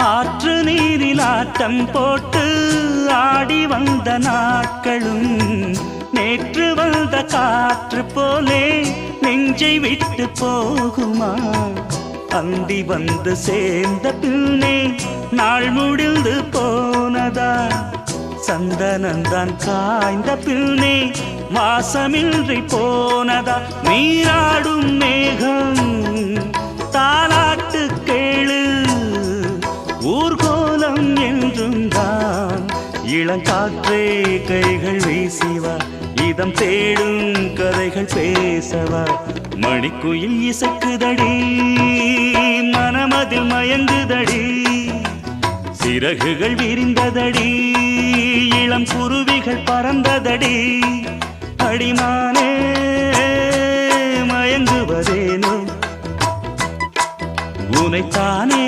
ஆற்று நீரில் ஆட்டம் போட்டு ஆடி வந்த நாட்களும் நேற்று வந்த காற்று போலே நெஞ்சை விட்டு போகுமா? அந்தி வந்து சேர்ந்த பின்னே நாள் முடிந்து போனதா? சந்தனந்தான் காய்ந்த பின்னே வாசமின்றி போனதா? நீராடும் மேகம் தாலாட்டு கேளு, ஊர்கோலம் என்றும் தான். இளங்காற்றே கைகள் வீசிவா, இதம் தேடும் கதைகள் பேசவா? மணிக்குயில் இசைக்குதடி, மனமதில் மயங்குதடி, சிறகுகள் விரிந்ததடி, இளம் குருவிகள் பறந்ததடி. அடிமானே மயங்குவதேனோ உனைத்தானே.